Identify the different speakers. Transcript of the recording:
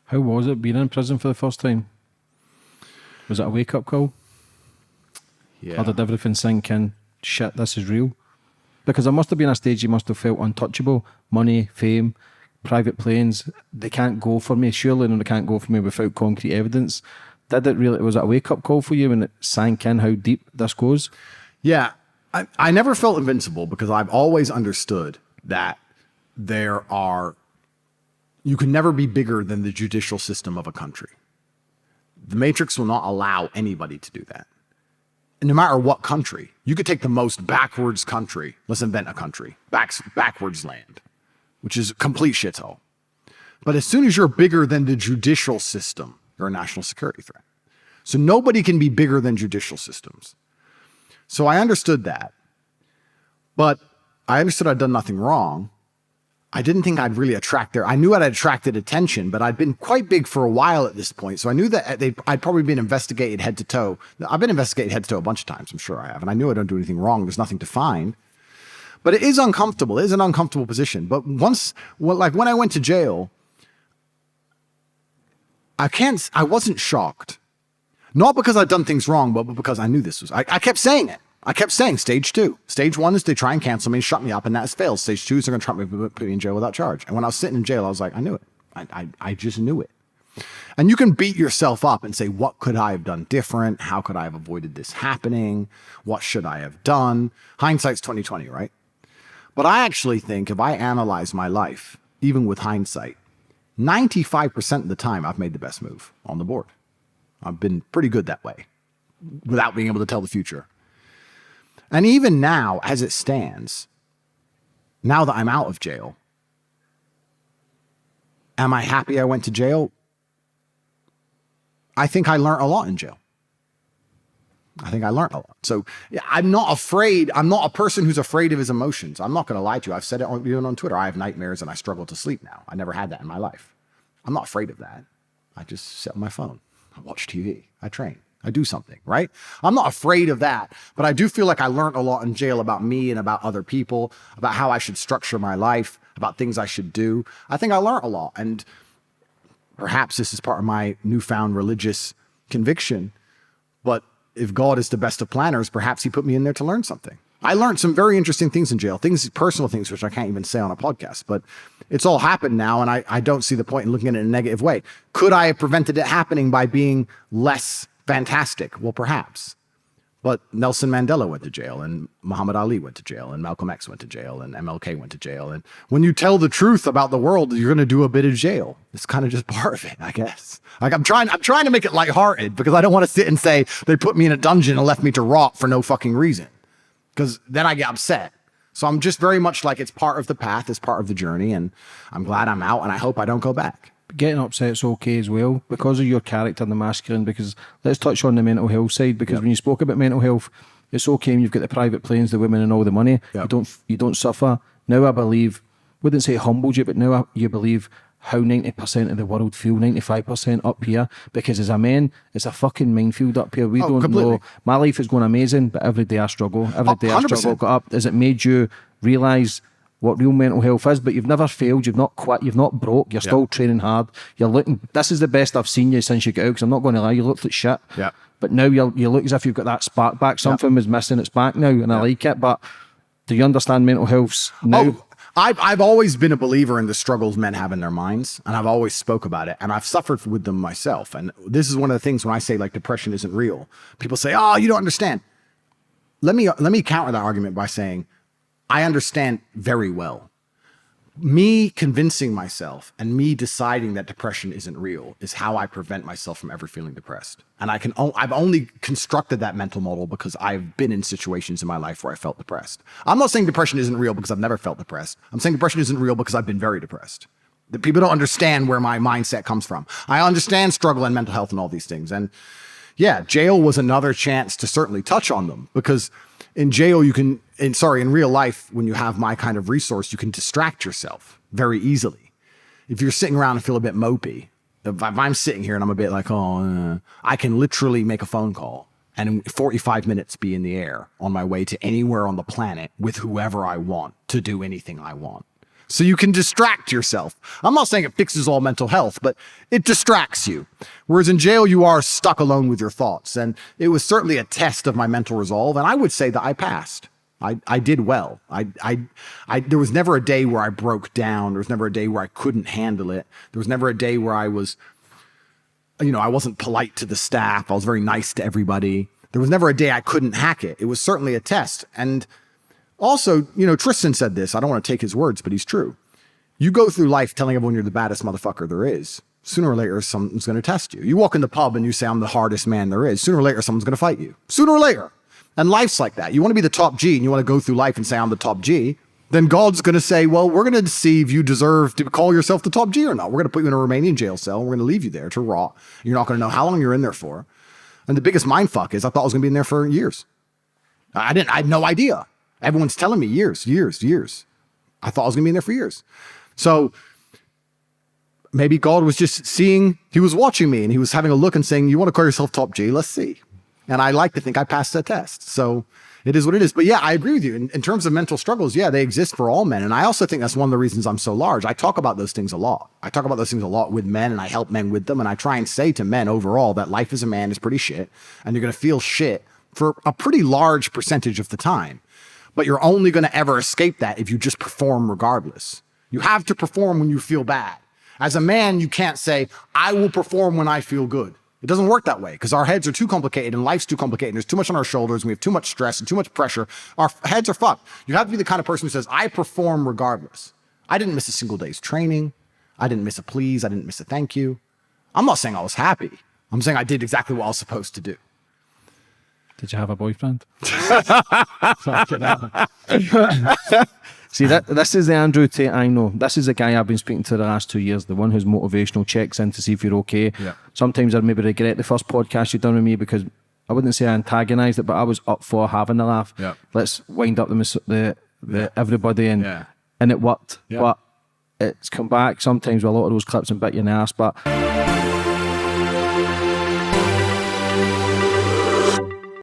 Speaker 1: How was it being in prison for the first time? Was it a wake-up call?
Speaker 2: Yeah.
Speaker 1: Or did everything sink in? Shit, this is real. Because there must have been a stage you must have felt untouchable. Money, fame, private planes, they can't go for me. Surely they can't go for me without concrete evidence. Was it a wake-up call for you when it sank in how deep this goes?
Speaker 2: Yeah. I never felt invincible because I've always understood that you can never be bigger than the judicial system of a country. The Matrix will not allow anybody to do that. And no matter what country, you could take the most backwards country. Let's invent a country, backwards land, which is a complete shithole. But as soon as you're bigger than the judicial system, you're a national security threat. So nobody can be bigger than judicial systems. So I understood that, but I understood I'd done nothing wrong. I didn't think I'd really I knew I'd attracted attention, but I'd been quite big for a while at this point. So I knew that I'd probably been investigated head to toe. I've been investigated head to toe a bunch of times. I'm sure I have. And I knew I don't do anything wrong. There's nothing to find, but it is uncomfortable. It is an uncomfortable position. But when I went to jail, I wasn't shocked. Not because I'd done things wrong, but because I knew this was, I kept saying it. I kept saying stage 2. Stage 1 is they try and cancel me and shut me up, and that's failed. Stage 2 is they're going to try me, put me in jail without charge. And when I was sitting in jail, I was like, I knew it. I just knew it. And you can beat yourself up and say, what could I have done different? How could I have avoided this happening? What should I have done? Hindsight's 20/20, right? But I actually think if I analyze my life, even with hindsight, 95% of the time I've made the best move on the board. I've been pretty good that way without being able to tell the future. And even now, as it stands, now that I'm out of jail, am I happy I went to jail? I think I learned a lot in jail. I think I learned a lot. So yeah, I'm not afraid. I'm not a person who's afraid of his emotions. I'm not going to lie to you. I've said it even on Twitter. I have nightmares and I struggle to sleep now. I never had that in my life. I'm not afraid of that. I just sit on my phone. I watch TV. I train. I do something, right? I'm not afraid of that, but I do feel like I learned a lot in jail about me and about other people, about how I should structure my life, about things I should do. I think I learned a lot, and perhaps this is part of my newfound religious conviction, but if God is the best of planners, perhaps he put me in there to learn something. I learned some very interesting things in jail, personal things, which I can't even say on a podcast, but it's all happened now. And I don't see the point in looking at it in a negative way. Could I have prevented it happening by being less fantastic? Well, perhaps. But Nelson Mandela went to jail, and Muhammad Ali went to jail, and Malcolm X went to jail, and MLK went to jail. And when you tell the truth about the world, you're going to do a bit of jail. It's kind of just part of it, I guess. Like I'm trying to make it lighthearted because I don't want to sit and say they put me in a dungeon and left me to rot for no fucking reason, because then I get upset. So I'm just very much like, it's part of the path, it's part of the journey, and I'm glad I'm out, and I hope I don't go back.
Speaker 1: Getting upset's okay as well because of your character and the masculine, because let's touch on the mental health side, because when you spoke about mental health, it's okay when you've got the private planes, the women and all the money. You don't suffer. Now I believe, wouldn't say humbled you, but now you believe how 90% of the world feel 95% up here, because as a man, it's a fucking minefield up here. We don't completely know. My life is going amazing, but every day I struggle. Every day I struggle. Got up. Has it made you realise what real mental health is? But you've never failed, you've not quit, you've not broke, you're still training hard. You're looking, this is the best I've seen you since you got out, because I'm not going to lie, you looked like shit. Yeah. But now you look as if you've got that spark back. Something was missing, it's back now, and I like it. But do you understand mental health now?
Speaker 2: I've always been a believer in the struggles men have in their minds, and I've always spoke about it, and I've suffered with them myself. And this is one of the things when I say like depression isn't real, people say, oh, you don't understand. Let me counter that argument by saying, I understand very well. Me convincing myself and me deciding that depression isn't real is how I prevent myself from ever feeling depressed. And I've only constructed that mental model because I've been in situations in my life where I felt depressed. I'm not saying depression isn't real because I've never felt depressed. I'm saying depression isn't real because I've been very depressed. That people don't understand where my mindset comes from. I understand struggle and mental health and all these things. And yeah, jail was another chance to certainly touch on them, because in jail, in real life, when you have my kind of resource, you can distract yourself very easily. If you're sitting around and feel a bit mopey, if I'm sitting here and I'm a bit like, I can literally make a phone call and in 45 minutes be in the air on my way to anywhere on the planet with whoever I want to do anything I want. So you can distract yourself. I'm not saying it fixes all mental health, but it distracts you. Whereas in jail, you are stuck alone with your thoughts. And it was certainly a test of my mental resolve. And I would say that I passed. I did well. There was never a day where I broke down. There was never a day where I couldn't handle it. There was never a day where I was, I wasn't polite to the staff. I was very nice to everybody. There was never a day I couldn't hack it. It was certainly a test. And also, Tristan said this. I don't want to take his words, but he's true. You go through life telling everyone you're the baddest motherfucker there is. Sooner or later, someone's going to test you. You walk in the pub and you say, I'm the hardest man there is. Sooner or later, someone's going to fight you. Sooner or later. And life's like that. You want to be the top G and you want to go through life and say, I'm the top G. Then God's going to say, well, we're going to see if you deserve to call yourself the top G or not. We're going to put you in a Romanian jail cell. And we're going to leave you there to rot. You're not going to know how long you're in there for. And the biggest mindfuck is I thought I was going to be in there for years. I had no idea. Everyone's telling me years. I thought I was going to be in there for years. So maybe God was just seeing, he was watching me and he was having a look and saying, you want to call yourself top G? Let's see. And I like to think I passed that test. So it is what it is. But yeah, I agree with you. In terms of mental struggles, yeah, they exist for all men. And I also think that's one of the reasons I'm so large. I talk about those things a lot. I talk about those things a lot with men and I help men with them. And I try and say to men overall that life as a man is pretty shit. And you're going to feel shit for a pretty large percentage of the time. But you're only going to ever escape that if you just perform regardless. You have to perform when you feel bad. As a man, you can't say, I will perform when I feel good. It doesn't work that way because our heads are too complicated and life's too complicated. And there's too much on our shoulders. And we have too much stress and too much pressure. Our heads are fucked. You have to be the kind of person who says, I perform regardless. I didn't miss a single day's training. I didn't miss a please. I didn't miss a thank you. I'm not saying I was happy. I'm saying I did exactly what I was supposed to do.
Speaker 1: Did you have a boyfriend? See, this is the Andrew Tate I know. This is the guy I've been speaking to the last 2 years, the one who's motivational, checks in to see if you're okay. Yeah. Sometimes I maybe regret the first podcast you've done with me because I wouldn't say I antagonised it, but I was up for having the laugh. Yeah. Let's wind up the everybody and it worked. Yeah. But it's come back sometimes with a lot of those clips and bit you in the ass. But